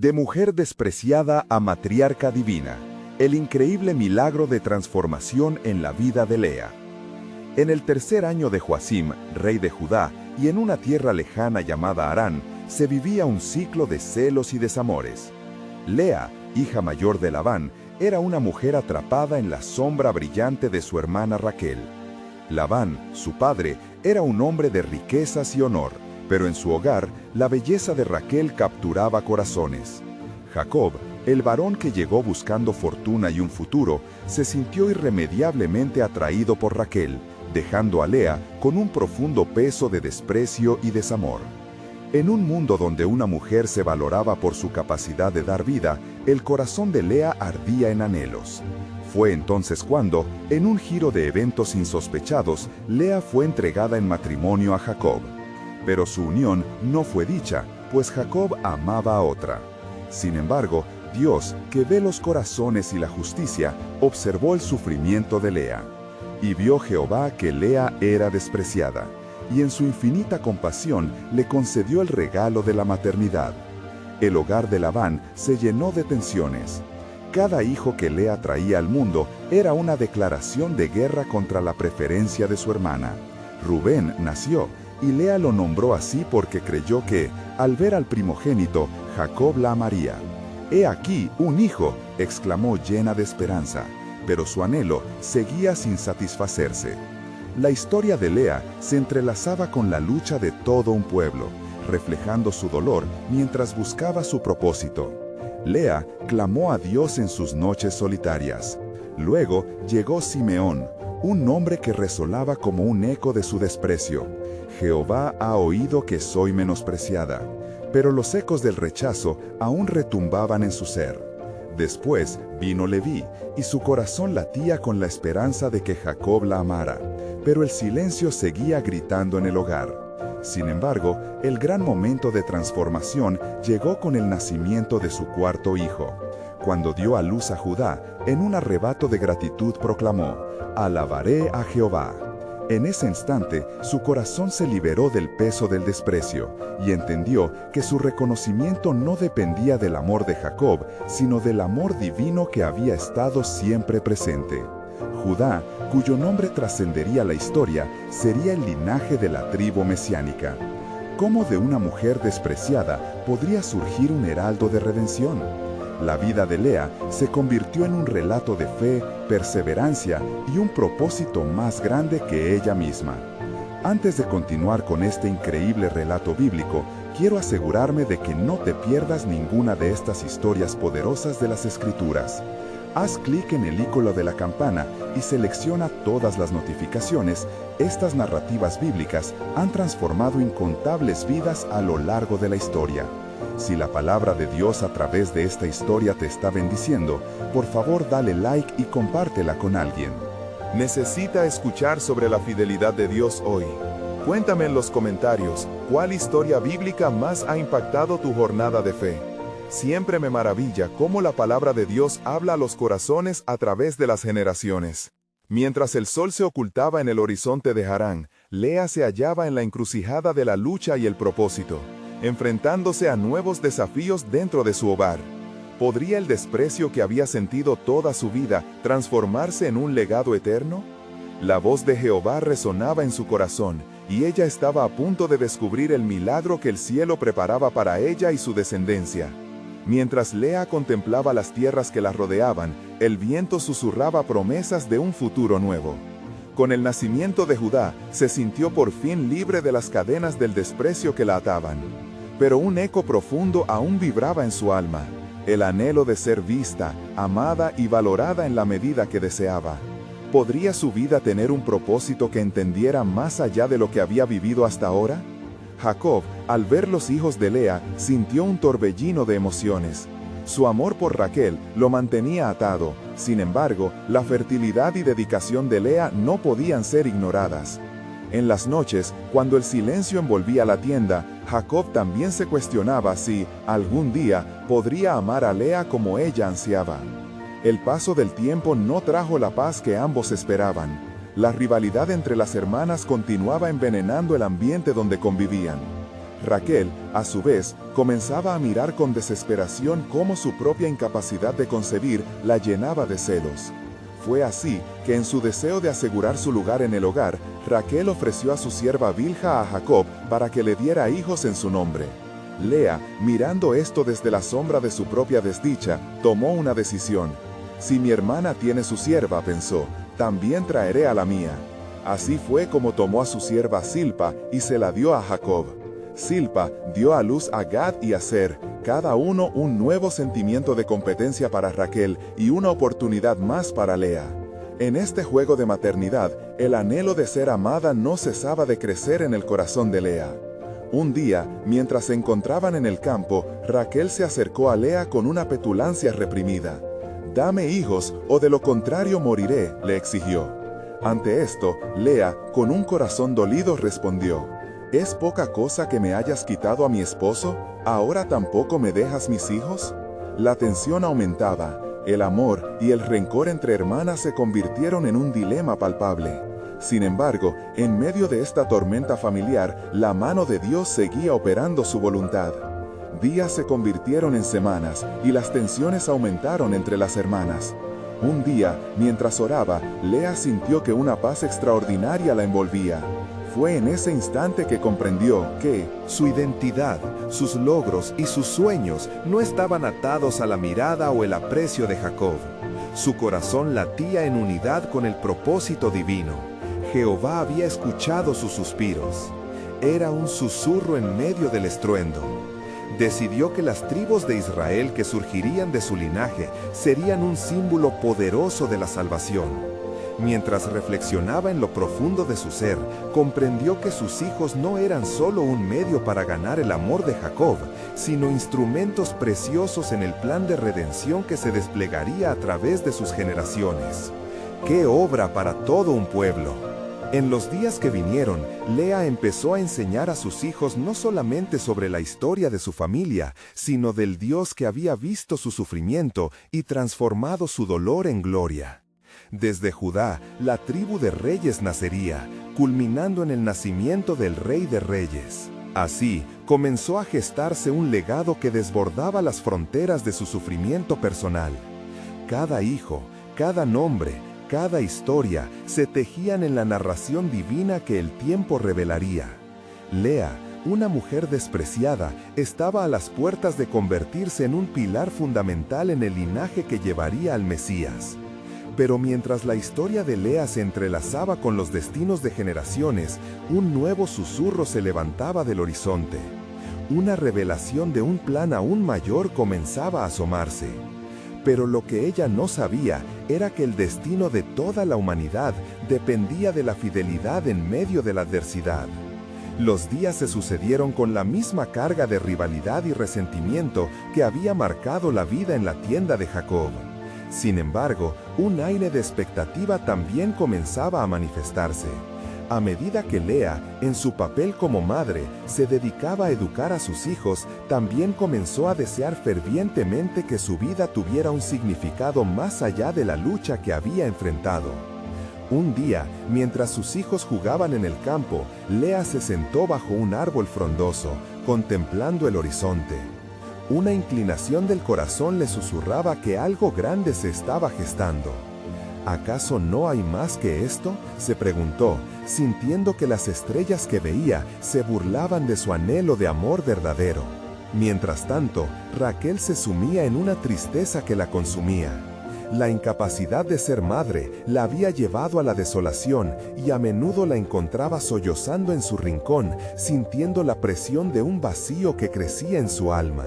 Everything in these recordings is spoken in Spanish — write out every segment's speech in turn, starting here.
De mujer despreciada a matriarca divina, el increíble milagro de transformación en la vida de Lea. En el tercer año de Joacim, rey de Judá, y en una tierra lejana llamada Harán, se vivía un ciclo de celos y desamores. Lea, hija mayor de Labán, era una mujer atrapada en la sombra brillante de su hermana Raquel. Labán, su padre, era un hombre de riquezas y honor, pero en su hogar, la belleza de Raquel capturaba corazones. Jacob, el varón que llegó buscando fortuna y un futuro, se sintió irremediablemente atraído por Raquel, dejando a Lea con un profundo peso de desprecio y desamor. En un mundo donde una mujer se valoraba por su capacidad de dar vida, el corazón de Lea ardía en anhelos. Fue entonces cuando, en un giro de eventos insospechados, Lea fue entregada en matrimonio a Jacob. Pero su unión no fue dicha, pues Jacob amaba a otra. Sin embargo, Dios, que ve los corazones y la justicia, observó el sufrimiento de Lea. Y vio Jehová que Lea era despreciada, y en su infinita compasión le concedió el regalo de la maternidad. El hogar de Labán se llenó de tensiones. Cada hijo que Lea traía al mundo era una declaración de guerra contra la preferencia de su hermana. Rubén nació, y Lea lo nombró así porque creyó que, al ver al primogénito, Jacob la amaría. «He aquí un hijo», exclamó llena de esperanza, pero su anhelo seguía sin satisfacerse. La historia de Lea se entrelazaba con la lucha de todo un pueblo, reflejando su dolor mientras buscaba su propósito. Lea clamó a Dios en sus noches solitarias. Luego llegó Simeón, un nombre que resonaba como un eco de su desprecio. Jehová ha oído que soy menospreciada. Pero los ecos del rechazo aún retumbaban en su ser. Después vino Leví, y su corazón latía con la esperanza de que Jacob la amara, pero el silencio seguía gritando en el hogar. Sin embargo, el gran momento de transformación llegó con el nacimiento de su cuarto hijo. Cuando dio a luz a Judá, en un arrebato de gratitud proclamó: «Alabaré a Jehová». En ese instante, su corazón se liberó del peso del desprecio y entendió que su reconocimiento no dependía del amor de Jacob, sino del amor divino que había estado siempre presente. Judá, cuyo nombre trascendería la historia, sería el linaje de la tribu mesiánica. ¿Cómo de una mujer despreciada podría surgir un heraldo de redención? La vida de Lea se convirtió en un relato de fe, perseverancia y un propósito más grande que ella misma. Antes de continuar con este increíble relato bíblico, quiero asegurarme de que no te pierdas ninguna de estas historias poderosas de las Escrituras. Haz clic en el icono de la campana y selecciona todas las notificaciones. Estas narrativas bíblicas han transformado incontables vidas a lo largo de la historia. Si la palabra de Dios a través de esta historia te está bendiciendo, por favor dale like y compártela con alguien. ¿Necesita escuchar sobre la fidelidad de Dios hoy? Cuéntame en los comentarios, ¿cuál historia bíblica más ha impactado tu jornada de fe? Siempre me maravilla cómo la palabra de Dios habla a los corazones a través de las generaciones. Mientras el sol se ocultaba en el horizonte de Harán, Lea se hallaba en la encrucijada de la lucha y el propósito, enfrentándose a nuevos desafíos dentro de su hogar. ¿Podría el desprecio que había sentido toda su vida transformarse en un legado eterno? La voz de Jehová resonaba en su corazón, y ella estaba a punto de descubrir el milagro que el cielo preparaba para ella y su descendencia. Mientras Lea contemplaba las tierras que la rodeaban, el viento susurraba promesas de un futuro nuevo. Con el nacimiento de Judá, se sintió por fin libre de las cadenas del desprecio que la ataban. Pero un eco profundo aún vibraba en su alma, el anhelo de ser vista, amada y valorada en la medida que deseaba. ¿Podría su vida tener un propósito que entendiera más allá de lo que había vivido hasta ahora? Jacob, al ver los hijos de Lea, sintió un torbellino de emociones. Su amor por Raquel lo mantenía atado. Sin embargo, la fertilidad y dedicación de Lea no podían ser ignoradas. En las noches, cuando el silencio envolvía la tienda, Jacob también se cuestionaba si, algún día, podría amar a Lea como ella ansiaba. El paso del tiempo no trajo la paz que ambos esperaban. La rivalidad entre las hermanas continuaba envenenando el ambiente donde convivían. Raquel, a su vez, comenzaba a mirar con desesperación cómo su propia incapacidad de concebir la llenaba de celos. Fue así que en su deseo de asegurar su lugar en el hogar, Raquel ofreció a su sierva Bilha a Jacob para que le diera hijos en su nombre. Lea, mirando esto desde la sombra de su propia desdicha, tomó una decisión. Si mi hermana tiene su sierva, pensó, también traeré a la mía. Así fue como tomó a su sierva Silpa y se la dio a Jacob. Silpa dio a luz a Gad y Aser, cada uno un nuevo sentimiento de competencia para Raquel y una oportunidad más para Lea. En este juego de maternidad, el anhelo de ser amada no cesaba de crecer en el corazón de Lea. Un día, mientras se encontraban en el campo, Raquel se acercó a Lea con una petulancia reprimida. «Dame hijos, o de lo contrario moriré», le exigió. Ante esto, Lea, con un corazón dolido, respondió: «¿Es poca cosa que me hayas quitado a mi esposo? ¿Ahora tampoco me dejas mis hijos?». La tensión aumentaba, el amor y el rencor entre hermanas se convirtieron en un dilema palpable. Sin embargo, en medio de esta tormenta familiar, la mano de Dios seguía operando su voluntad. Días se convirtieron en semanas y las tensiones aumentaron entre las hermanas. Un día, mientras oraba, Lea sintió que una paz extraordinaria la envolvía. Fue en ese instante que comprendió que su identidad, sus logros y sus sueños no estaban atados a la mirada o el aprecio de Jacob. Su corazón latía en unidad con el propósito divino. Jehová había escuchado sus suspiros. Era un susurro en medio del estruendo. Decidió que las tribus de Israel que surgirían de su linaje serían un símbolo poderoso de la salvación. Mientras reflexionaba en lo profundo de su ser, comprendió que sus hijos no eran solo un medio para ganar el amor de Jacob, sino instrumentos preciosos en el plan de redención que se desplegaría a través de sus generaciones. ¡Qué obra para todo un pueblo! En los días que vinieron, Lea empezó a enseñar a sus hijos no solamente sobre la historia de su familia, sino del Dios que había visto su sufrimiento y transformado su dolor en gloria. Desde Judá, la tribu de reyes nacería, culminando en el nacimiento del Rey de Reyes. Así, comenzó a gestarse un legado que desbordaba las fronteras de su sufrimiento personal. Cada hijo, cada nombre, cada historia se tejían en la narración divina que el tiempo revelaría. Lea, una mujer despreciada, estaba a las puertas de convertirse en un pilar fundamental en el linaje que llevaría al Mesías. Pero mientras la historia de Lea se entrelazaba con los destinos de generaciones, un nuevo susurro se levantaba del horizonte. Una revelación de un plan aún mayor comenzaba a asomarse. Pero lo que ella no sabía era que el destino de toda la humanidad dependía de la fidelidad en medio de la adversidad. Los días se sucedieron con la misma carga de rivalidad y resentimiento que había marcado la vida en la tienda de Jacob. Sin embargo, un aire de expectativa también comenzaba a manifestarse. A medida que Lea, en su papel como madre, se dedicaba a educar a sus hijos, también comenzó a desear fervientemente que su vida tuviera un significado más allá de la lucha que había enfrentado. Un día, mientras sus hijos jugaban en el campo, Lea se sentó bajo un árbol frondoso, contemplando el horizonte. Una inclinación del corazón le susurraba que algo grande se estaba gestando. ¿Acaso no hay más que esto?, se preguntó, sintiendo que las estrellas que veía se burlaban de su anhelo de amor verdadero. Mientras tanto, Raquel se sumía en una tristeza que la consumía. La incapacidad de ser madre la había llevado a la desolación y a menudo la encontraba sollozando en su rincón, sintiendo la presión de un vacío que crecía en su alma.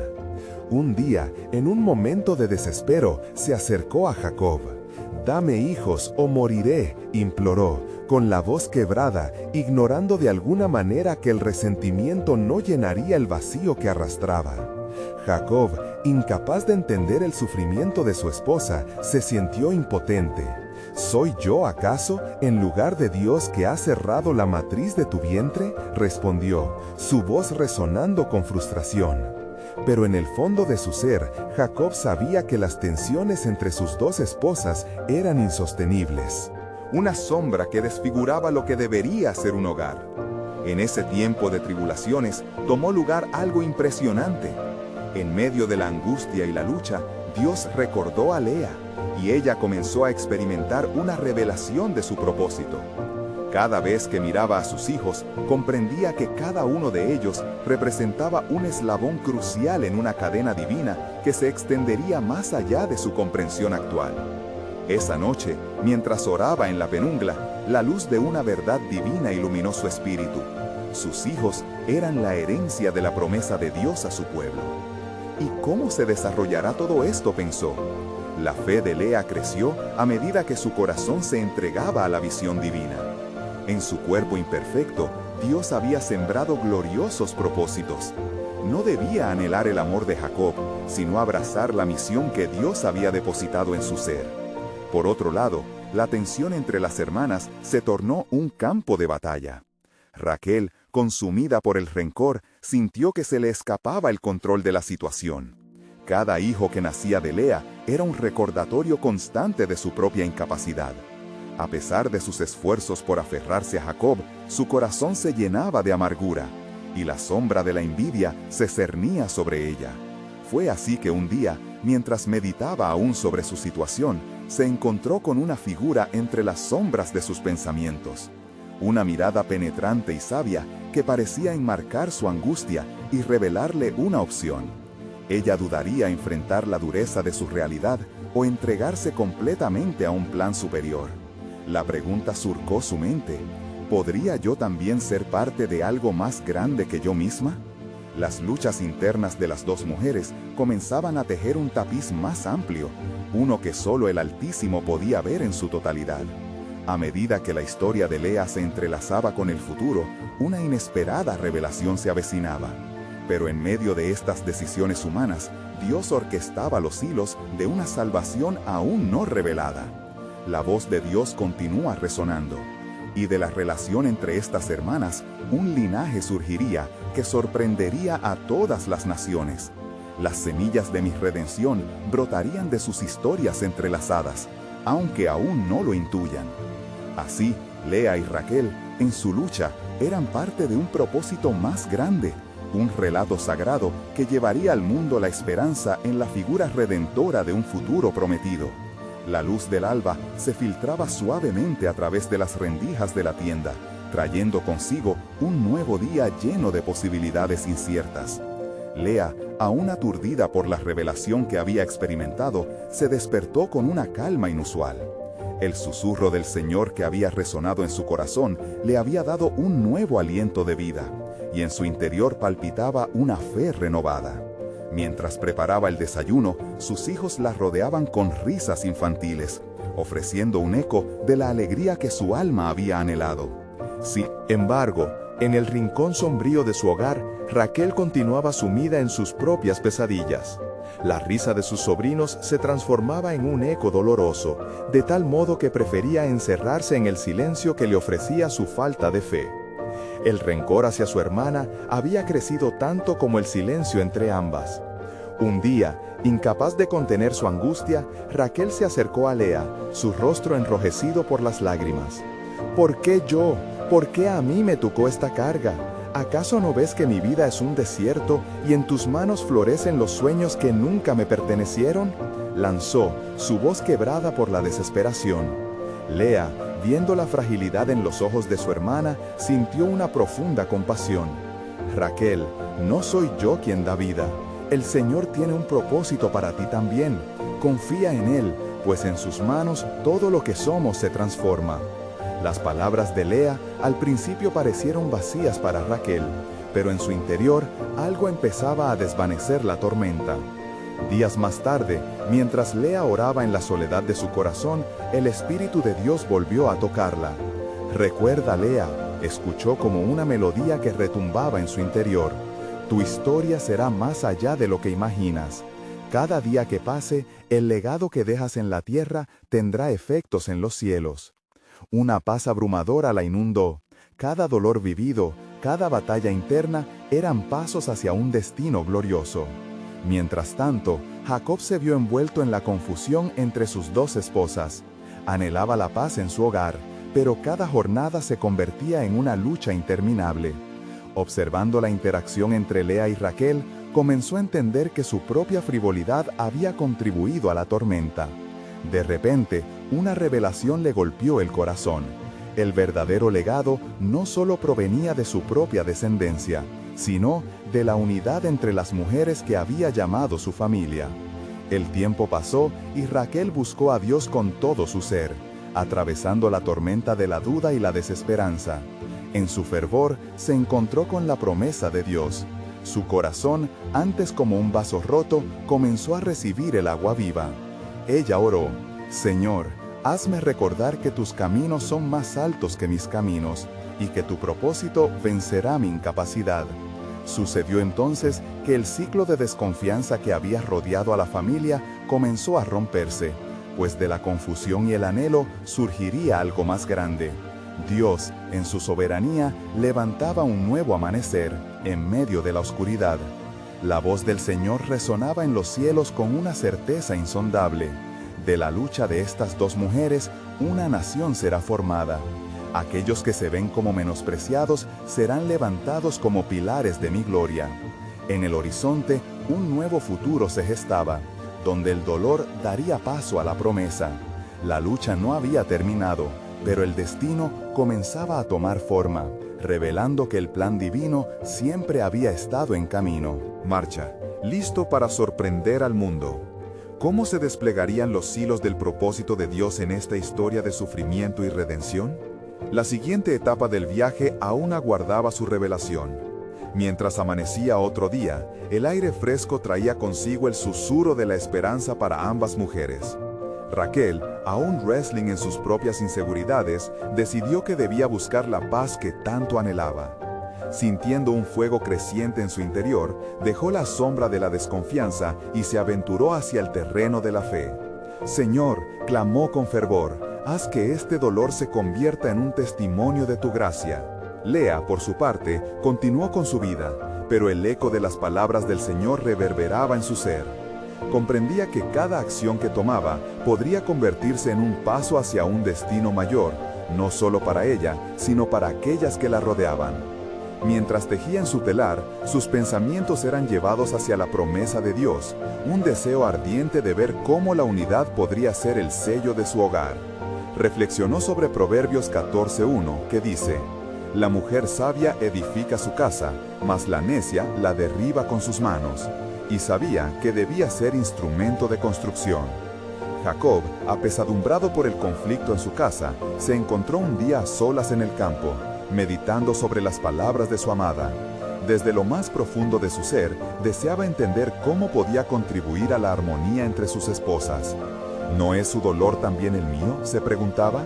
Un día, en un momento de desespero, se acercó a Jacob. «Dame hijos o moriré», imploró, con la voz quebrada, ignorando de alguna manera que el resentimiento no llenaría el vacío que arrastraba. Jacob, incapaz de entender el sufrimiento de su esposa, se sintió impotente. ¿Soy yo, acaso, en lugar de Dios que ha cerrado la matriz de tu vientre?, respondió, su voz resonando con frustración. Pero en el fondo de su ser, Jacob sabía que las tensiones entre sus dos esposas eran insostenibles. Una sombra que desfiguraba lo que debería ser un hogar. En ese tiempo de tribulaciones tomó lugar algo impresionante. En medio de la angustia y la lucha, Dios recordó a Lea, y ella comenzó a experimentar una revelación de su propósito. Cada vez que miraba a sus hijos, comprendía que cada uno de ellos representaba un eslabón crucial en una cadena divina que se extendería más allá de su comprensión actual. Esa noche, mientras oraba en la penumbra, la luz de una verdad divina iluminó su espíritu. Sus hijos eran la herencia de la promesa de Dios a su pueblo. ¿Y cómo se desarrollará todo esto?, pensó. La fe de Lea creció a medida que su corazón se entregaba a la visión divina. En su cuerpo imperfecto, Dios había sembrado gloriosos propósitos. No debía anhelar el amor de Jacob, sino abrazar la misión que Dios había depositado en su ser. Por otro lado, la tensión entre las hermanas se tornó un campo de batalla. Raquel, consumida por el rencor, sintió que se le escapaba el control de la situación. Cada hijo que nacía de Lea era un recordatorio constante de su propia incapacidad. A pesar de sus esfuerzos por aferrarse a Jacob, su corazón se llenaba de amargura, y la sombra de la envidia se cernía sobre ella. Fue así que un día, mientras meditaba aún sobre su situación, se encontró con una figura entre las sombras de sus pensamientos. Una mirada penetrante y sabia que parecía enmarcar su angustia y revelarle una opción. Ella dudaría enfrentar la dureza de su realidad o entregarse completamente a un plan superior. La pregunta surcó su mente: ¿podría yo también ser parte de algo más grande que yo misma? Las luchas internas de las dos mujeres comenzaban a tejer un tapiz más amplio, uno que solo el Altísimo podía ver en su totalidad. A medida que la historia de Lea se entrelazaba con el futuro, una inesperada revelación se avecinaba. Pero en medio de estas decisiones humanas, Dios orquestaba los hilos de una salvación aún no revelada. La voz de Dios continúa resonando, y de la relación entre estas hermanas, un linaje surgiría que sorprendería a todas las naciones. Las semillas de mi redención brotarían de sus historias entrelazadas, aunque aún no lo intuyan. Así, Lea y Raquel, en su lucha, eran parte de un propósito más grande, un relato sagrado que llevaría al mundo la esperanza en la figura redentora de un futuro prometido. La luz del alba se filtraba suavemente a través de las rendijas de la tienda, trayendo consigo un nuevo día lleno de posibilidades inciertas. Lea, aún aturdida por la revelación que había experimentado, se despertó con una calma inusual. El susurro del Señor que había resonado en su corazón le había dado un nuevo aliento de vida, y en su interior palpitaba una fe renovada. Mientras preparaba el desayuno, sus hijos la rodeaban con risas infantiles, ofreciendo un eco de la alegría que su alma había anhelado. Sin embargo, en el rincón sombrío de su hogar, Raquel continuaba sumida en sus propias pesadillas. La risa de sus sobrinos se transformaba en un eco doloroso, de tal modo que prefería encerrarse en el silencio que le ofrecía su falta de fe. El rencor hacia su hermana había crecido tanto como el silencio entre ambas. Un día, incapaz de contener su angustia, Raquel se acercó a Lea, su rostro enrojecido por las lágrimas. ¿Por qué yo? ¿Por qué a mí me tocó esta carga? ¿Acaso no ves que mi vida es un desierto y en tus manos florecen los sueños que nunca me pertenecieron? Lanzó, su voz quebrada por la desesperación. Lea, viendo la fragilidad en los ojos de su hermana, sintió una profunda compasión. Raquel, no soy yo quien da vida. El Señor tiene un propósito para ti también. Confía en Él, pues en sus manos todo lo que somos se transforma. Las palabras de Lea al principio parecieron vacías para Raquel, pero en su interior algo empezaba a desvanecer la tormenta. Días más tarde, mientras Lea oraba en la soledad de su corazón, el Espíritu de Dios volvió a tocarla. «Recuerda, Lea», escuchó como una melodía que retumbaba en su interior. «Tu historia será más allá de lo que imaginas. Cada día que pase, el legado que dejas en la tierra tendrá efectos en los cielos». Una paz abrumadora la inundó. Cada dolor vivido, cada batalla interna eran pasos hacia un destino glorioso. Mientras tanto, Jacob se vio envuelto en la confusión entre sus dos esposas. Anhelaba la paz en su hogar, pero cada jornada se convertía en una lucha interminable. Observando la interacción entre Lea y Raquel, comenzó a entender que su propia frivolidad había contribuido a la tormenta. De repente, una revelación le golpeó el corazón. El verdadero legado no solo provenía de su propia descendencia, sino de la unidad entre las mujeres que había llamado su familia. El tiempo pasó y Raquel buscó a Dios con todo su ser, atravesando la tormenta de la duda y la desesperanza. En su fervor se encontró con la promesa de Dios. Su corazón, antes como un vaso roto, comenzó a recibir el agua viva. Ella oró: Señor, hazme recordar que tus caminos son más altos que mis caminos, y que tu propósito vencerá mi incapacidad. Sucedió entonces que el ciclo de desconfianza que había rodeado a la familia comenzó a romperse, pues de la confusión y el anhelo surgiría algo más grande. Dios, en su soberanía, levantaba un nuevo amanecer en medio de la oscuridad. La voz del Señor resonaba en los cielos con una certeza insondable. De la lucha de estas dos mujeres, una nación será formada. Aquellos que se ven como menospreciados serán levantados como pilares de mi gloria. En el horizonte, un nuevo futuro se gestaba, donde el dolor daría paso a la promesa. La lucha no había terminado, pero el destino comenzaba a tomar forma, revelando que el plan divino siempre había estado en camino. Marcha, listo para sorprender al mundo. ¿Cómo se desplegarían los hilos del propósito de Dios en esta historia de sufrimiento y redención? La siguiente etapa del viaje aún aguardaba su revelación. Mientras amanecía otro día, el aire fresco traía consigo el susurro de la esperanza para ambas mujeres. Raquel, aún wrestling en sus propias inseguridades, decidió que debía buscar la paz que tanto anhelaba. Sintiendo un fuego creciente en su interior, dejó la sombra de la desconfianza y se aventuró hacia el terreno de la fe. Señor, clamó con fervor, haz que este dolor se convierta en un testimonio de tu gracia. Lea, por su parte, continuó con su vida, pero el eco de las palabras del Señor reverberaba en su ser. Comprendía que cada acción que tomaba podría convertirse en un paso hacia un destino mayor, no solo para ella, sino para aquellas que la rodeaban. Mientras tejía en su telar, sus pensamientos eran llevados hacia la promesa de Dios, un deseo ardiente de ver cómo la unidad podría ser el sello de su hogar. Reflexionó sobre Proverbios 14:1, que dice: La mujer sabia edifica su casa, mas la necia la derriba con sus manos. Y sabía que debía ser instrumento de construcción. Jacob, apesadumbrado por el conflicto en su casa, se encontró un día a solas en el campo, meditando sobre las palabras de su amada. Desde lo más profundo de su ser, deseaba entender cómo podía contribuir a la armonía entre sus esposas. ¿No es su dolor también el mío?, se preguntaba.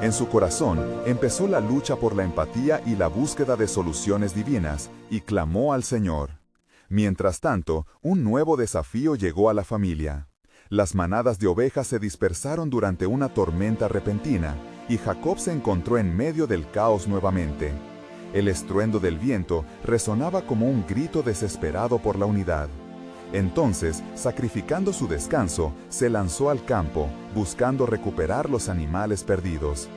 En su corazón empezó la lucha por la empatía y la búsqueda de soluciones divinas, y clamó al Señor. Mientras tanto, un nuevo desafío llegó a la familia. Las manadas de ovejas se dispersaron durante una tormenta repentina, y Jacob se encontró en medio del caos nuevamente. El estruendo del viento resonaba como un grito desesperado por la unidad. Entonces, sacrificando su descanso, se lanzó al campo, buscando recuperar los animales perdidos.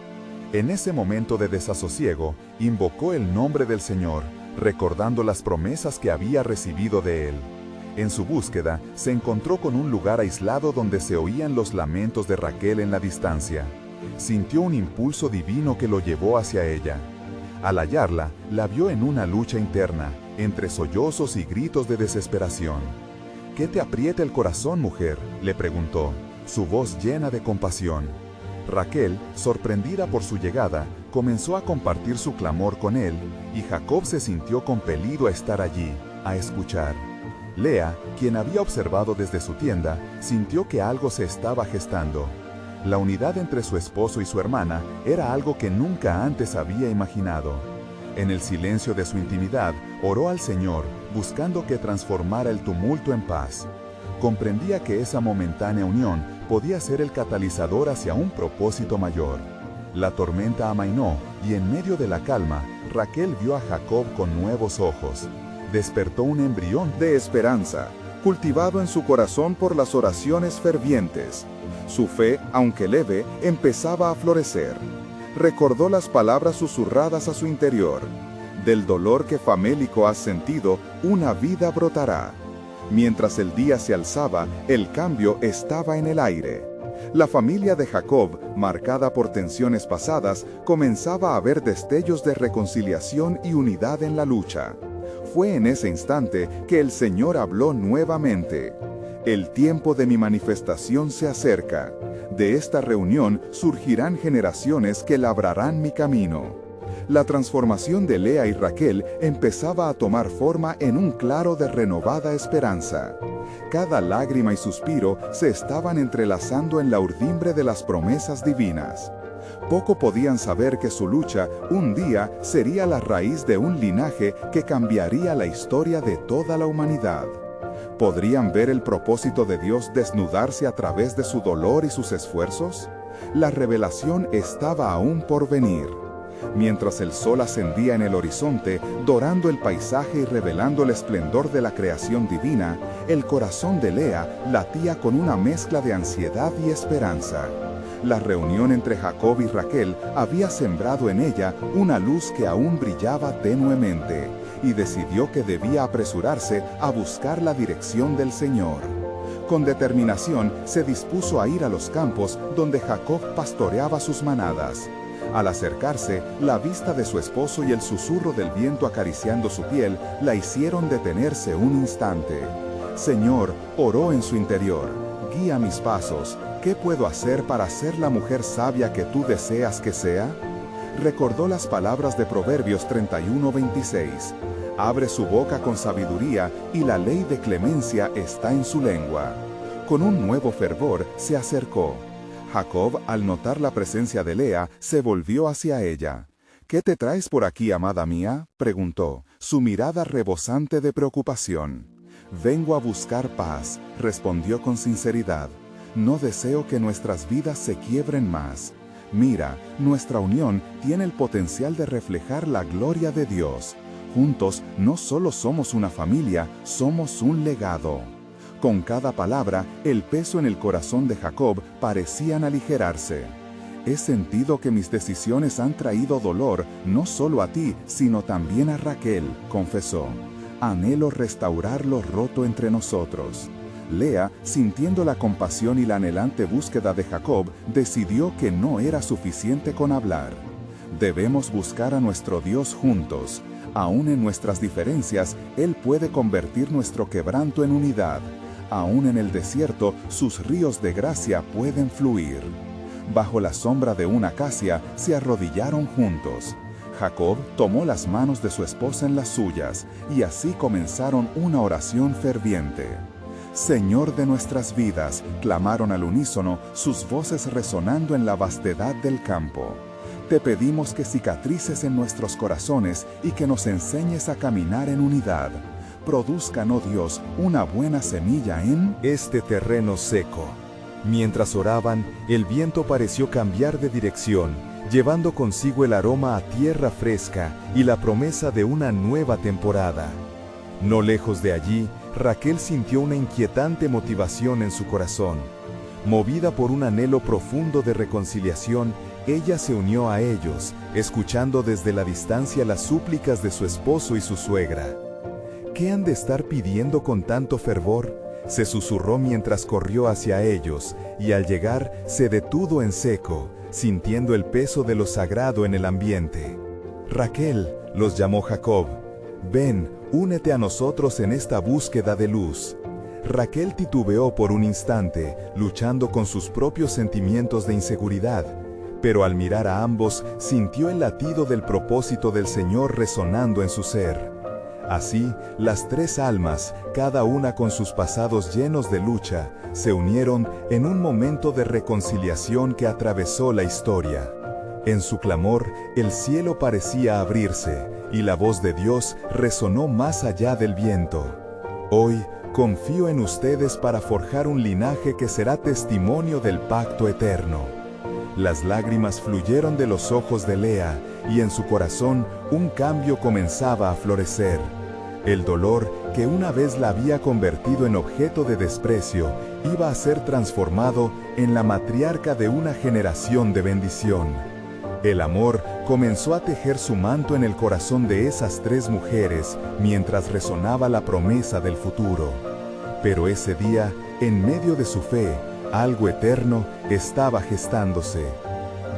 En ese momento de desasosiego, invocó el nombre del Señor, recordando las promesas que había recibido de él. En su búsqueda, se encontró con un lugar aislado donde se oían los lamentos de Raquel en la distancia. Sintió un impulso divino que lo llevó hacia ella. Al hallarla, la vio en una lucha interna, entre sollozos y gritos de desesperación. ¿Qué te aprieta el corazón, mujer?, le preguntó, su voz llena de compasión. Raquel, sorprendida por su llegada, comenzó a compartir su clamor con él, y Jacob se sintió compelido a estar allí, a escuchar. Lea, quien había observado desde su tienda, sintió que algo se estaba gestando. La unidad entre su esposo y su hermana era algo que nunca antes había imaginado. En el silencio de su intimidad, oró al Señor, buscando que transformara el tumulto en paz. Comprendía que esa momentánea unión podía ser el catalizador hacia un propósito mayor. La tormenta amainó, y en medio de la calma, Raquel vio a Jacob con nuevos ojos. Despertó un embrión de esperanza, cultivado en su corazón por las oraciones fervientes. Su fe, aunque leve, empezaba a florecer. recordó las palabras susurradas a su interior. Del dolor que famélico has sentido, una vida brotará. Mientras el día se alzaba, el cambio estaba en el aire. La familia de Jacob, marcada por tensiones pasadas, comenzaba a ver destellos de reconciliación y unidad en la lucha. Fue en ese instante que el Señor habló nuevamente. El tiempo de mi manifestación se acerca. De esta reunión surgirán generaciones que labrarán mi camino. La transformación de Lea y Raquel empezaba a tomar forma en un claro de renovada esperanza. Cada lágrima y suspiro se estaban entrelazando en la urdimbre de las promesas divinas. Poco podían saber que su lucha un día sería la raíz de un linaje que cambiaría la historia de toda la humanidad. ¿Podrían ver el propósito de Dios desnudarse a través de su dolor y sus esfuerzos? La revelación estaba aún por venir. Mientras el sol ascendía en el horizonte, dorando el paisaje y revelando el esplendor de la creación divina, el corazón de Lea latía con una mezcla de ansiedad y esperanza. La reunión entre Jacob y Raquel había sembrado en ella una luz que aún brillaba tenuemente, y decidió que debía apresurarse a buscar la dirección del Señor. Con determinación se dispuso a ir a los campos donde Jacob pastoreaba sus manadas. Al acercarse, la vista de su esposo y el susurro del viento acariciando su piel la hicieron detenerse un instante. Señor, oró en su interior, guía mis pasos. ¿Qué puedo hacer para ser la mujer sabia que tú deseas que sea? Recordó las palabras de Proverbios 31:26. Abre su boca con sabiduría y la ley de clemencia está en su lengua. Con un nuevo fervor se acercó. Jacob, al notar la presencia de Lea, se volvió hacia ella. ¿Qué te traes por aquí, amada mía?, preguntó, su mirada rebosante de preocupación. Vengo a buscar paz, respondió con sinceridad. No deseo que nuestras vidas se quiebren más. Mira, nuestra unión tiene el potencial de reflejar la gloria de Dios. Juntos no solo somos una familia, somos un legado. Con cada palabra, el peso en el corazón de Jacob parecían aligerarse. He sentido que mis decisiones han traído dolor, no solo a ti, sino también a Raquel, confesó. Anhelo restaurar lo roto entre nosotros. Lea, sintiendo la compasión y la anhelante búsqueda de Jacob, decidió que no era suficiente con hablar. Debemos buscar a nuestro Dios juntos. Aún en nuestras diferencias, Él puede convertir nuestro quebranto en unidad. Aún en el desierto, sus ríos de gracia pueden fluir. Bajo la sombra de una acacia, se arrodillaron juntos. Jacob tomó las manos de su esposa en las suyas, y así comenzaron una oración ferviente. Señor de nuestras vidas, clamaron al unísono, sus voces resonando en la vastedad del campo. Te pedimos que cicatrices en nuestros corazones y que nos enseñes a caminar en unidad. Produzcan, oh Dios, una buena semilla en este terreno seco. Mientras oraban, el viento pareció cambiar de dirección, llevando consigo el aroma a tierra fresca y la promesa de una nueva temporada. No lejos de allí, Raquel sintió una inquietante motivación en su corazón. Movida por un anhelo profundo de reconciliación, ella se unió a ellos, escuchando desde la distancia las súplicas de su esposo y su suegra. ¿Qué han de estar pidiendo con tanto fervor?, se susurró mientras corrió hacia ellos, y al llegar se detuvo en seco, sintiendo el peso de lo sagrado en el ambiente. Raquel, los llamó Jacob. Ven, únete a nosotros en esta búsqueda de luz. Raquel titubeó por un instante, luchando con sus propios sentimientos de inseguridad, pero al mirar a ambos, sintió el latido del propósito del Señor resonando en su ser. Así, las tres almas, cada una con sus pasados llenos de lucha, se unieron en un momento de reconciliación que atravesó la historia. En su clamor, el cielo parecía abrirse, y la voz de Dios resonó más allá del viento. Hoy, confío en ustedes para forjar un linaje que será testimonio del pacto eterno. Las lágrimas fluyeron de los ojos de Lea, y en su corazón un cambio comenzaba a florecer. El dolor, que una vez la había convertido en objeto de desprecio, iba a ser transformado en la matriarca de una generación de bendición. El amor comenzó a tejer su manto en el corazón de esas tres mujeres mientras resonaba la promesa del futuro. Pero ese día, en medio de su fe, algo eterno estaba gestándose.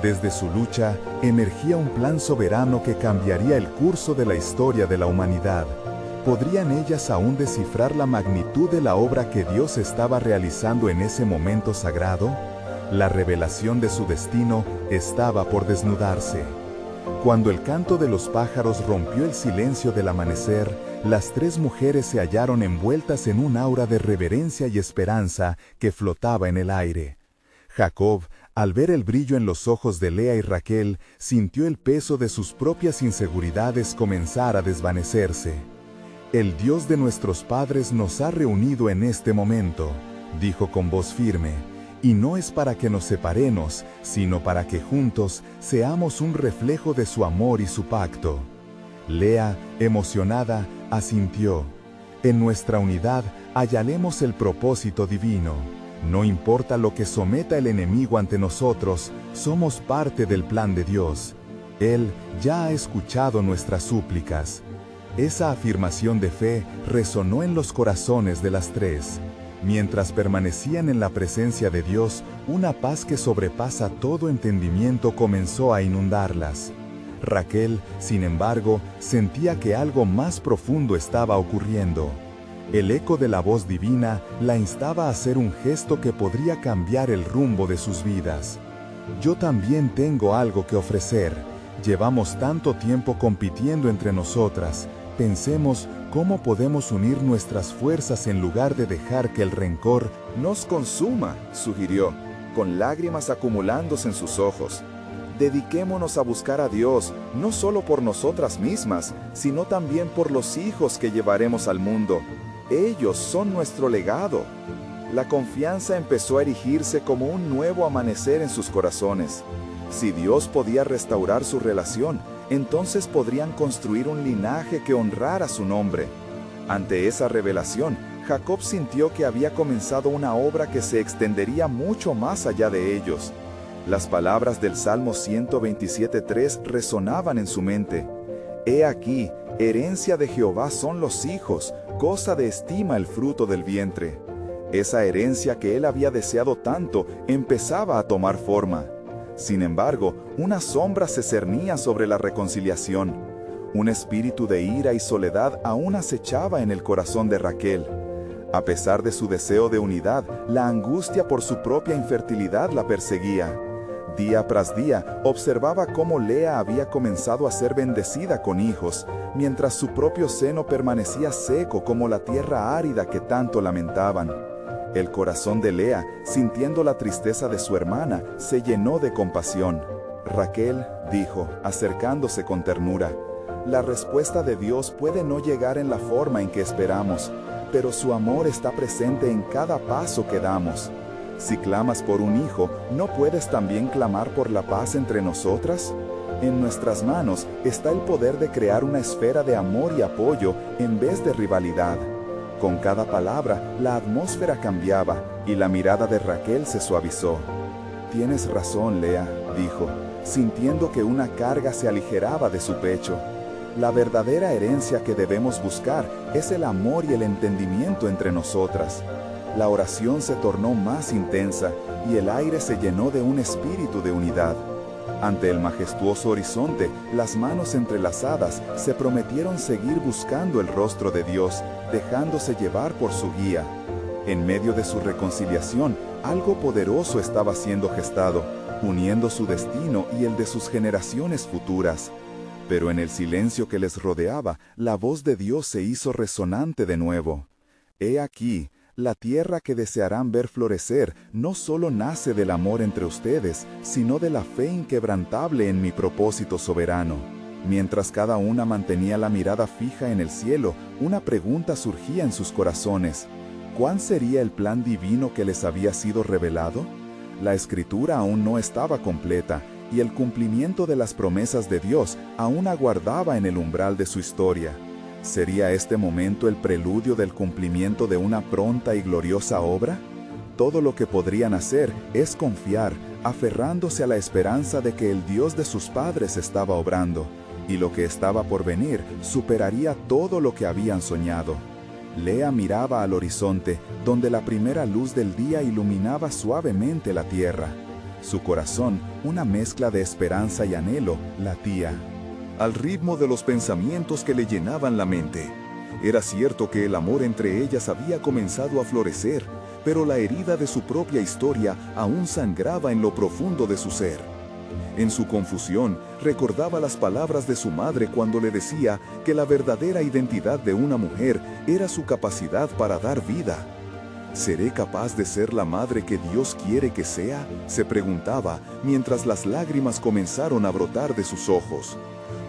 Desde su lucha, emergía un plan soberano que cambiaría el curso de la historia de la humanidad. ¿Podrían ellas aún descifrar la magnitud de la obra que Dios estaba realizando en ese momento sagrado? La revelación de su destino estaba por desnudarse. Cuando el canto de los pájaros rompió el silencio del amanecer, las tres mujeres se hallaron envueltas en un aura de reverencia y esperanza que flotaba en el aire. Jacob, al ver el brillo en los ojos de Lea y Raquel, sintió el peso de sus propias inseguridades comenzar a desvanecerse. «El Dios de nuestros padres nos ha reunido en este momento», dijo con voz firme, «y no es para que nos separemos, sino para que juntos seamos un reflejo de su amor y su pacto». Lea, emocionada, asintió. «En nuestra unidad hallaremos el propósito divino. No importa lo que someta el enemigo ante nosotros, somos parte del plan de Dios. Él ya ha escuchado nuestras súplicas». Esa afirmación de fe resonó en los corazones de las tres. Mientras permanecían en la presencia de Dios, una paz que sobrepasa todo entendimiento comenzó a inundarlas. Raquel, sin embargo, sentía que algo más profundo estaba ocurriendo. El eco de la voz divina la instaba a hacer un gesto que podría cambiar el rumbo de sus vidas. «Yo también tengo algo que ofrecer. Llevamos tanto tiempo compitiendo entre nosotras. Pensemos cómo podemos unir nuestras fuerzas en lugar de dejar que el rencor nos consuma», sugirió, con lágrimas acumulándose en sus ojos. «Dediquémonos a buscar a Dios, no solo por nosotras mismas, sino también por los hijos que llevaremos al mundo. Ellos son nuestro legado». La confianza empezó a erigirse como un nuevo amanecer en sus corazones. Si Dios podía restaurar su relación, entonces podrían construir un linaje que honrara su nombre. Ante esa revelación, Jacob sintió que había comenzado una obra que se extendería mucho más allá de ellos. Las palabras del Salmo 127:3 resonaban en su mente. «He aquí, herencia de Jehová son los hijos, cosa de estima el fruto del vientre». Esa herencia que él había deseado tanto empezaba a tomar forma. Sin embargo, una sombra se cernía sobre la reconciliación. Un espíritu de ira y soledad aún acechaba en el corazón de Raquel. A pesar de su deseo de unidad, la angustia por su propia infertilidad la perseguía. Día tras día, observaba cómo Lea había comenzado a ser bendecida con hijos, mientras su propio seno permanecía seco como la tierra árida que tanto lamentaban. El corazón de Lea, sintiendo la tristeza de su hermana, se llenó de compasión. «Raquel», dijo, acercándose con ternura, «la respuesta de Dios puede no llegar en la forma en que esperamos, pero su amor está presente en cada paso que damos. Si clamas por un hijo, ¿no puedes también clamar por la paz entre nosotras? En nuestras manos está el poder de crear una esfera de amor y apoyo en vez de rivalidad». Con cada palabra, la atmósfera cambiaba y la mirada de Raquel se suavizó. «Tienes razón, Lea», dijo, sintiendo que una carga se aligeraba de su pecho. «La verdadera herencia que debemos buscar es el amor y el entendimiento entre nosotras». La oración se tornó más intensa y el aire se llenó de un espíritu de unidad. Ante el majestuoso horizonte, las manos entrelazadas se prometieron seguir buscando el rostro de Dios, dejándose llevar por su guía. En medio de su reconciliación, algo poderoso estaba siendo gestado, uniendo su destino y el de sus generaciones futuras. Pero en el silencio que les rodeaba, la voz de Dios se hizo resonante de nuevo. «He aquí, la tierra que desearán ver florecer no solo nace del amor entre ustedes, sino de la fe inquebrantable en mi propósito soberano». Mientras cada una mantenía la mirada fija en el cielo, una pregunta surgía en sus corazones. ¿Cuál sería el plan divino que les había sido revelado? La escritura aún no estaba completa, y el cumplimiento de las promesas de Dios aún aguardaba en el umbral de su historia. ¿Sería este momento el preludio del cumplimiento de una pronta y gloriosa obra? Todo lo que podrían hacer es confiar, aferrándose a la esperanza de que el Dios de sus padres estaba obrando, y lo que estaba por venir superaría todo lo que habían soñado. Lea miraba al horizonte, donde la primera luz del día iluminaba suavemente la tierra. Su corazón, una mezcla de esperanza y anhelo, latía al ritmo de los pensamientos que le llenaban la mente. Era cierto que el amor entre ellas había comenzado a florecer, pero la herida de su propia historia aún sangraba en lo profundo de su ser. En su confusión, recordaba las palabras de su madre cuando le decía que la verdadera identidad de una mujer era su capacidad para dar vida. ¿Seré capaz de ser la madre que Dios quiere que sea?, se preguntaba mientras las lágrimas comenzaron a brotar de sus ojos.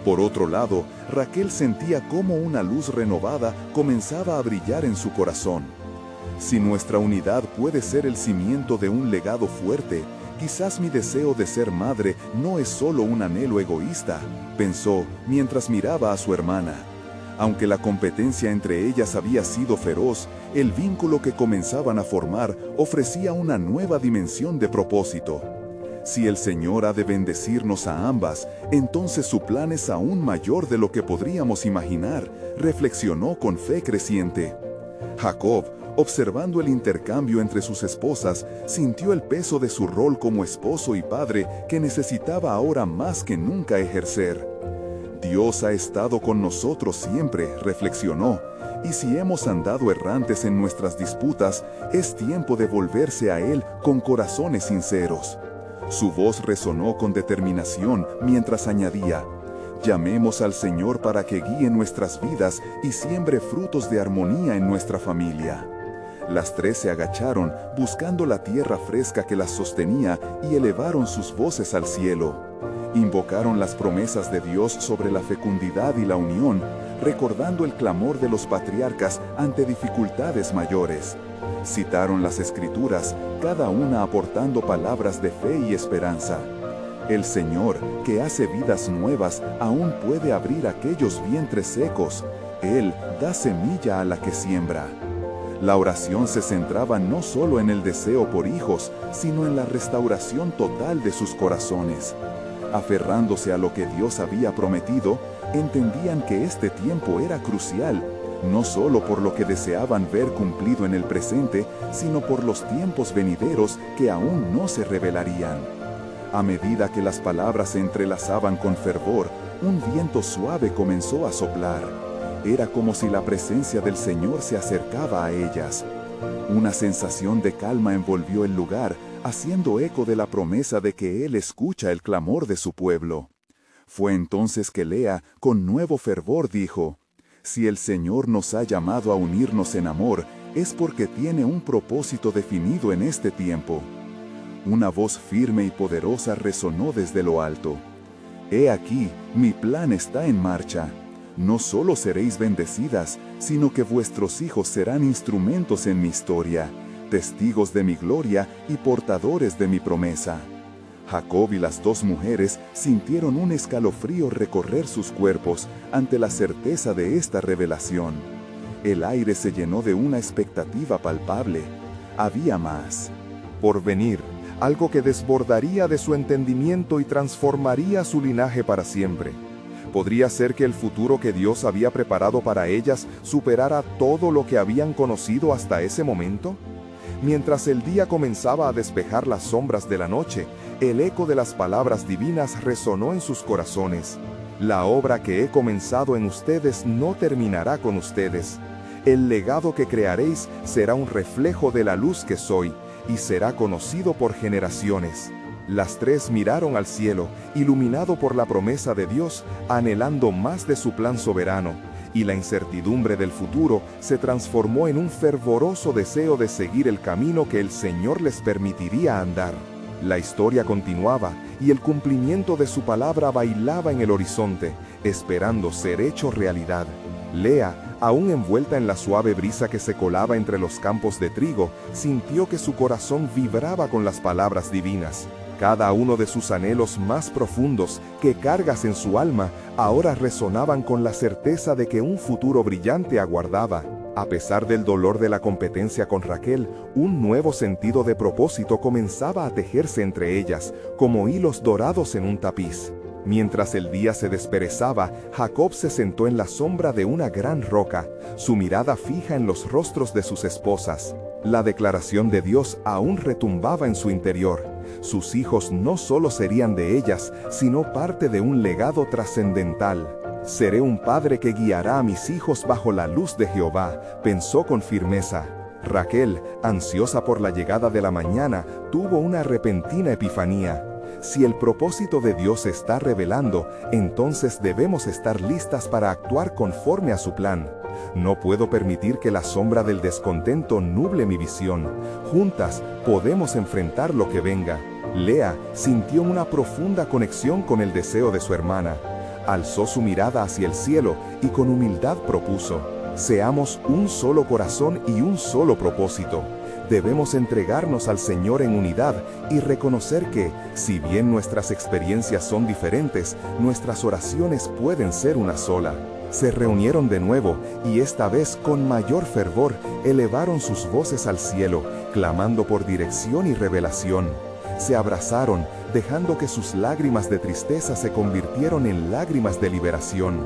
Por otro lado, Raquel sentía cómo una luz renovada comenzaba a brillar en su corazón. Si nuestra unidad puede ser el cimiento de un legado fuerte, quizás mi deseo de ser madre no es solo un anhelo egoísta, pensó mientras miraba a su hermana. Aunque la competencia entre ellas había sido feroz, el vínculo que comenzaban a formar ofrecía una nueva dimensión de propósito. Si el Señor ha de bendecirnos a ambas, entonces su plan es aún mayor de lo que podríamos imaginar, reflexionó con fe creciente. Jacob, observando el intercambio entre sus esposas, sintió el peso de su rol como esposo y padre que necesitaba ahora más que nunca ejercer. Dios ha estado con nosotros siempre, reflexionó, y si hemos andado errantes en nuestras disputas, es tiempo de volverse a Él con corazones sinceros. Su voz resonó con determinación mientras añadía: llamemos al Señor para que guíe nuestras vidas y siembre frutos de armonía en nuestra familia. Las tres se agacharon, buscando la tierra fresca que las sostenía, y elevaron sus voces al cielo. Invocaron las promesas de Dios sobre la fecundidad y la unión, recordando el clamor de los patriarcas ante dificultades mayores. Citaron las Escrituras, cada una aportando palabras de fe y esperanza. El Señor, que hace vidas nuevas, aún puede abrir aquellos vientres secos. Él da semilla a la que siembra. La oración se centraba no solo en el deseo por hijos, sino en la restauración total de sus corazones. Aferrándose a lo que Dios había prometido, entendían que este tiempo era crucial, no solo por lo que deseaban ver cumplido en el presente, sino por los tiempos venideros que aún no se revelarían. A medida que las palabras se entrelazaban con fervor, un viento suave comenzó a soplar. Era como si la presencia del Señor se acercaba a ellas. Una sensación de calma envolvió el lugar, haciendo eco de la promesa de que Él escucha el clamor de su pueblo. Fue entonces que Lea, con nuevo fervor, dijo: si el Señor nos ha llamado a unirnos en amor, es porque tiene un propósito definido en este tiempo. Una voz firme y poderosa resonó desde lo alto: He aquí, mi plan está en marcha. No solo seréis bendecidas, sino que vuestros hijos serán instrumentos en mi historia, testigos de mi gloria y portadores de mi promesa. Jacob y las dos mujeres sintieron un escalofrío recorrer sus cuerpos ante la certeza de esta revelación. El aire se llenó de una expectativa palpable. Había más por venir, algo que desbordaría de su entendimiento y transformaría su linaje para siempre. ¿Podría ser que el futuro que Dios había preparado para ellas superara todo lo que habían conocido hasta ese momento? Mientras el día comenzaba a despejar las sombras de la noche, el eco de las palabras divinas resonó en sus corazones. La obra que he comenzado en ustedes no terminará con ustedes. El legado que crearéis será un reflejo de la luz que soy, y será conocido por generaciones. Las tres miraron al cielo, iluminado por la promesa de Dios, anhelando más de su plan soberano, y la incertidumbre del futuro se transformó en un fervoroso deseo de seguir el camino que el Señor les permitiría andar. La historia continuaba, y el cumplimiento de su palabra bailaba en el horizonte, esperando ser hecho realidad. Lea, aún envuelta en la suave brisa que se colaba entre los campos de trigo, sintió que su corazón vibraba con las palabras divinas. Cada uno de sus anhelos más profundos, que cargas en su alma, ahora resonaban con la certeza de que un futuro brillante aguardaba. A pesar del dolor de la competencia con Raquel, un nuevo sentido de propósito comenzaba a tejerse entre ellas, como hilos dorados en un tapiz. Mientras el día se desperezaba, Jacob se sentó en la sombra de una gran roca, su mirada fija en los rostros de sus esposas. La declaración de Dios aún retumbaba en su interior. Sus hijos no solo serían de ellas, sino parte de un legado trascendental. «Seré un padre que guiará a mis hijos bajo la luz de Jehová», pensó con firmeza. Raquel, ansiosa por la llegada de la mañana, tuvo una repentina epifanía. Si el propósito de Dios se está revelando, entonces debemos estar listas para actuar conforme a su plan. No puedo permitir que la sombra del descontento nuble mi visión. Juntas podemos enfrentar lo que venga. Lea sintió una profunda conexión con el deseo de su hermana. Alzó su mirada hacia el cielo y con humildad propuso: «Seamos un solo corazón y un solo propósito». Debemos entregarnos al Señor en unidad y reconocer que, si bien nuestras experiencias son diferentes, nuestras oraciones pueden ser una sola. Se reunieron de nuevo y esta vez con mayor fervor elevaron sus voces al cielo, clamando por dirección y revelación. Se abrazaron, dejando que sus lágrimas de tristeza se convirtieron en lágrimas de liberación.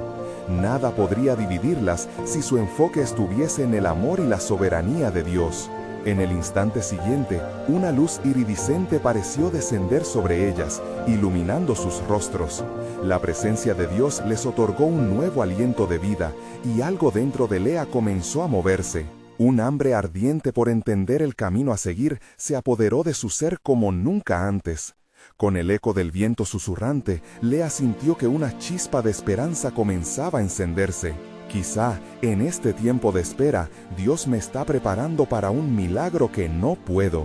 Nada podría dividirlas si su enfoque estuviese en el amor y la soberanía de Dios. En el instante siguiente, una luz iridiscente pareció descender sobre ellas, iluminando sus rostros. La presencia de Dios les otorgó un nuevo aliento de vida, y algo dentro de Lea comenzó a moverse. Un hambre ardiente por entender el camino a seguir se apoderó de su ser como nunca antes. Con el eco del viento susurrante, Lea sintió que una chispa de esperanza comenzaba a encenderse. Quizá, en este tiempo de espera, Dios me está preparando para un milagro que no puedo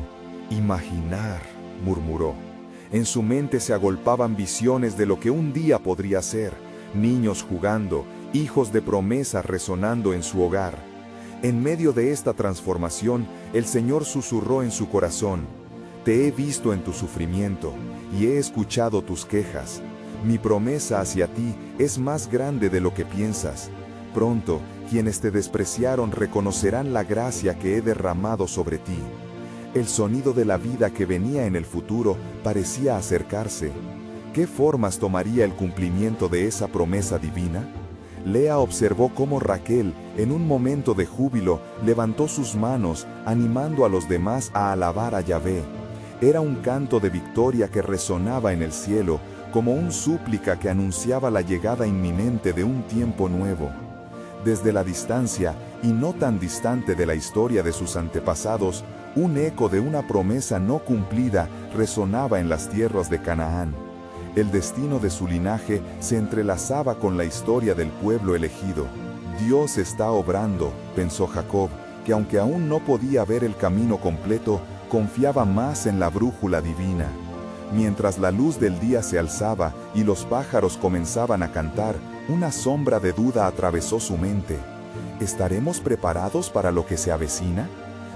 imaginar, murmuró. En su mente se agolpaban visiones de lo que un día podría ser: niños jugando, hijos de promesa resonando en su hogar. En medio de esta transformación, el Señor susurró en su corazón: «Te he visto en tu sufrimiento y he escuchado tus quejas. Mi promesa hacia ti es más grande de lo que piensas. Pronto, quienes te despreciaron reconocerán la gracia que he derramado sobre ti». El sonido de la vida que venía en el futuro parecía acercarse. ¿Qué formas tomaría el cumplimiento de esa promesa divina? Lea observó cómo Raquel, en un momento de júbilo, levantó sus manos, animando a los demás a alabar a Yahvé. Era un canto de victoria que resonaba en el cielo, como un súplica que anunciaba la llegada inminente de un tiempo nuevo. Desde la distancia, y no tan distante de la historia de sus antepasados, un eco de una promesa no cumplida resonaba en las tierras de Canaán. El destino de su linaje se entrelazaba con la historia del pueblo elegido. Dios está obrando, pensó Jacob, que aunque aún no podía ver el camino completo, confiaba más en la brújula divina. Mientras la luz del día se alzaba y los pájaros comenzaban a cantar, una sombra de duda atravesó su mente. ¿Estaremos preparados para lo que se avecina?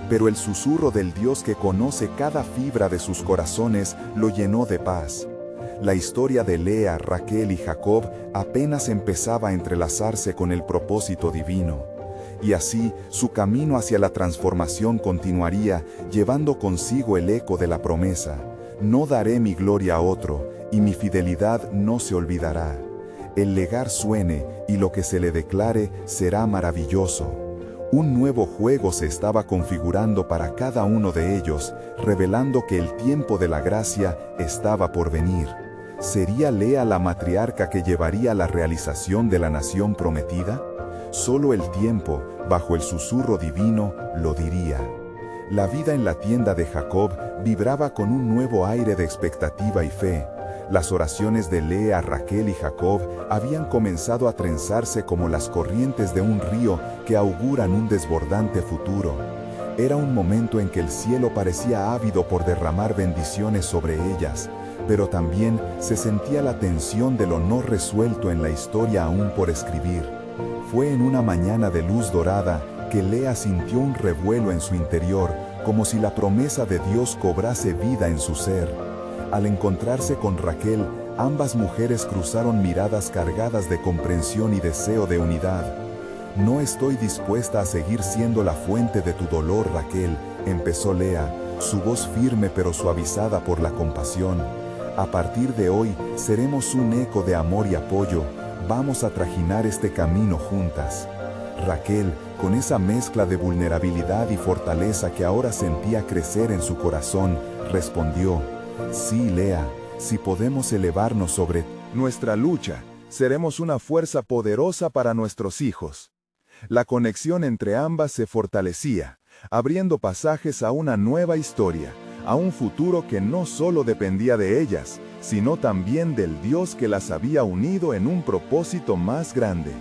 Pero el susurro del Dios que conoce cada fibra de sus corazones lo llenó de paz. La historia de Lea, Raquel y Jacob apenas empezaba a entrelazarse con el propósito divino. Y así, su camino hacia la transformación continuaría, llevando consigo el eco de la promesa: «No daré mi gloria a otro, y mi fidelidad no se olvidará». El legar suene, y lo que se le declare será maravilloso. Un nuevo juego se estaba configurando para cada uno de ellos, revelando que el tiempo de la gracia estaba por venir. ¿Sería Lea la matriarca que llevaría la realización de la nación prometida? Solo el tiempo, bajo el susurro divino, lo diría. La vida en la tienda de Jacob vibraba con un nuevo aire de expectativa y fe. Las oraciones de Lea, Raquel y Jacob habían comenzado a trenzarse como las corrientes de un río que auguran un desbordante futuro. Era un momento en que el cielo parecía ávido por derramar bendiciones sobre ellas, pero también se sentía la tensión de lo no resuelto en la historia aún por escribir. Fue en una mañana de luz dorada que Lea sintió un revuelo en su interior, como si la promesa de Dios cobrase vida en su ser. Al encontrarse con Raquel, ambas mujeres cruzaron miradas cargadas de comprensión y deseo de unidad. No estoy dispuesta a seguir siendo la fuente de tu dolor, Raquel, empezó Lea, su voz firme pero suavizada por la compasión. A partir de hoy, seremos un eco de amor y apoyo. Vamos a trajinar este camino juntas. Raquel, con esa mezcla de vulnerabilidad y fortaleza que ahora sentía crecer en su corazón, respondió: sí, Lea, si podemos elevarnos sobre nuestra lucha, seremos una fuerza poderosa para nuestros hijos. La conexión entre ambas se fortalecía, abriendo pasajes a una nueva historia, a un futuro que no solo dependía de ellas, sino también del Dios que las había unido en un propósito más grande.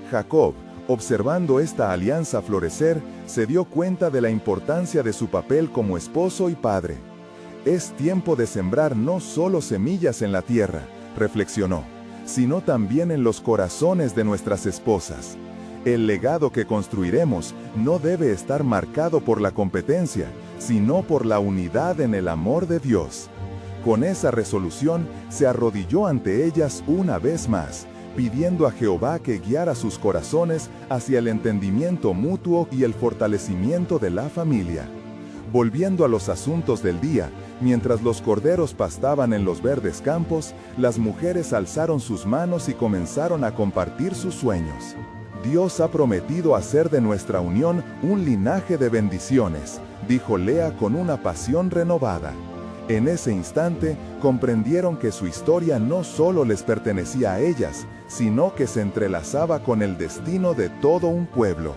Jacob, observando esta alianza florecer, se dio cuenta de la importancia de su papel como esposo y padre. Es tiempo de sembrar no solo semillas en la tierra, reflexionó, sino también en los corazones de nuestras esposas. El legado que construiremos no debe estar marcado por la competencia, sino por la unidad en el amor de Dios. Con esa resolución, se arrodilló ante ellas una vez más, pidiendo a Jehová que guiara sus corazones hacia el entendimiento mutuo y el fortalecimiento de la familia. Volviendo a los asuntos del día, mientras los corderos pastaban en los verdes campos, las mujeres alzaron sus manos y comenzaron a compartir sus sueños. Dios ha prometido hacer de nuestra unión un linaje de bendiciones, dijo Lea con una pasión renovada. En ese instante, comprendieron que su historia no solo les pertenecía a ellas, sino que se entrelazaba con el destino de todo un pueblo.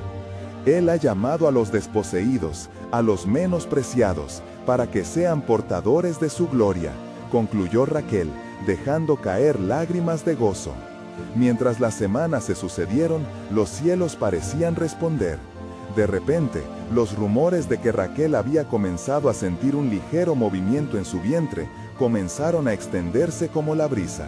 Él ha llamado a los desposeídos, a los menospreciados, para que sean portadores de su gloria, concluyó Raquel, dejando caer lágrimas de gozo. Mientras las semanas se sucedieron, los cielos parecían responder. De repente, los rumores de que Raquel había comenzado a sentir un ligero movimiento en su vientre comenzaron a extenderse como la brisa.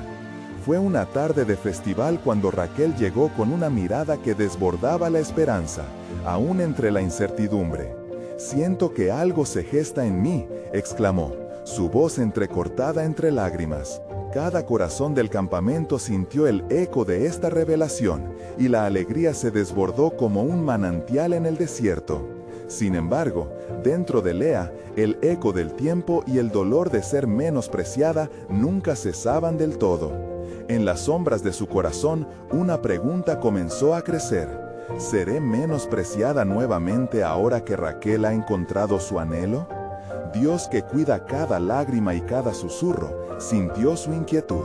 Fue una tarde de festival cuando Raquel llegó con una mirada que desbordaba la esperanza, aún entre la incertidumbre. «Siento que algo se gesta en mí», exclamó, su voz entrecortada entre lágrimas. Cada corazón del campamento sintió el eco de esta revelación, y la alegría se desbordó como un manantial en el desierto. Sin embargo, dentro de Lea, el eco del tiempo y el dolor de ser menospreciada nunca cesaban del todo. En las sombras de su corazón, una pregunta comenzó a crecer. ¿Seré menospreciada nuevamente ahora que Raquel ha encontrado su anhelo? Dios, que cuida cada lágrima y cada susurro, sintió su inquietud.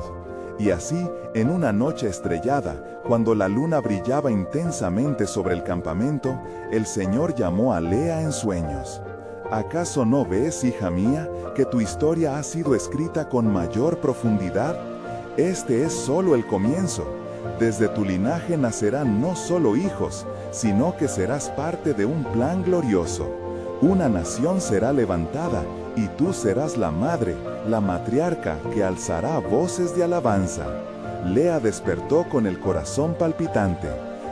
Y así, en una noche estrellada, cuando la luna brillaba intensamente sobre el campamento, el Señor llamó a Lea en sueños. ¿Acaso no ves, hija mía, que tu historia ha sido escrita con mayor profundidad? Este es solo el comienzo. Desde tu linaje nacerán no solo hijos, sino que serás parte de un plan glorioso. Una nación será levantada, y tú serás la madre, la matriarca que alzará voces de alabanza. Lea despertó con el corazón palpitante.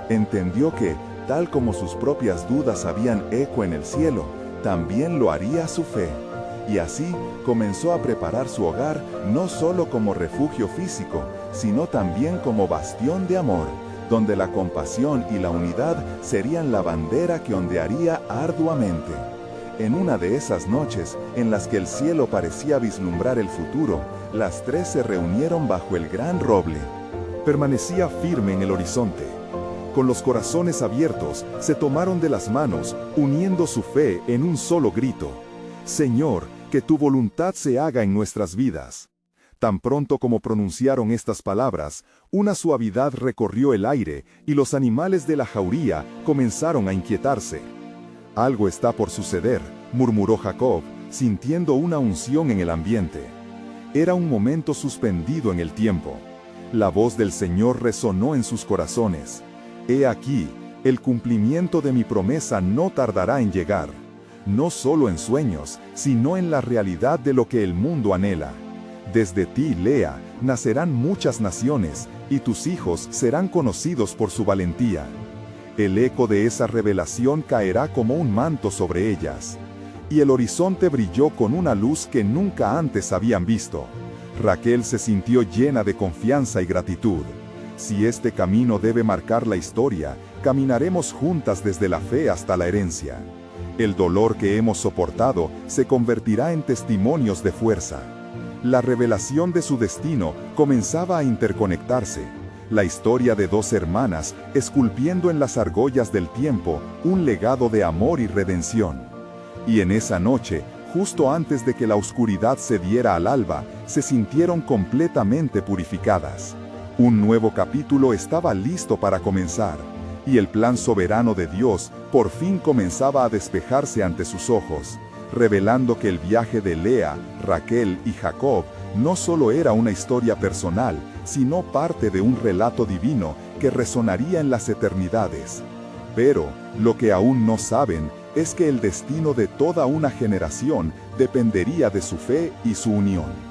Entendió que, tal como sus propias dudas habían eco en el cielo, también lo haría su fe. Y así comenzó a preparar su hogar no solo como refugio físico, sino también como bastión de amor, donde la compasión y la unidad serían la bandera que ondearía arduamente. En una de esas noches, en las que el cielo parecía vislumbrar el futuro, las tres se reunieron bajo el gran roble. Permanecía firme en el horizonte. Con los corazones abiertos, se tomaron de las manos, uniendo su fe en un solo grito: «Señor, que tu voluntad se haga en nuestras vidas». Tan pronto como pronunciaron estas palabras, una suavidad recorrió el aire y los animales de la jauría comenzaron a inquietarse. «Algo está por suceder», murmuró Jacob, sintiendo una unción en el ambiente. Era un momento suspendido en el tiempo. La voz del Señor resonó en sus corazones. «He aquí, el cumplimiento de mi promesa no tardará en llegar, no solo en sueños, sino en la realidad de lo que el mundo anhela. Desde ti, Lea, nacerán muchas naciones, y tus hijos serán conocidos por su valentía». El eco de esa revelación caerá como un manto sobre ellas. Y el horizonte brilló con una luz que nunca antes habían visto. Raquel se sintió llena de confianza y gratitud. Si este camino debe marcar la historia, caminaremos juntas desde la fe hasta la herencia. El dolor que hemos soportado se convertirá en testimonios de fuerza. La revelación de su destino comenzaba a interconectarse. La historia de dos hermanas esculpiendo en las argollas del tiempo un legado de amor y redención. Y en esa noche, justo antes de que la oscuridad se diera al alba, se sintieron completamente purificadas. Un nuevo capítulo estaba listo para comenzar, y el plan soberano de Dios por fin comenzaba a despejarse ante sus ojos, revelando que el viaje de Lea, Raquel y Jacob no solo era una historia personal, sino parte de un relato divino que resonaría en las eternidades. Pero, lo que aún no saben, es que el destino de toda una generación dependería de su fe y su unión.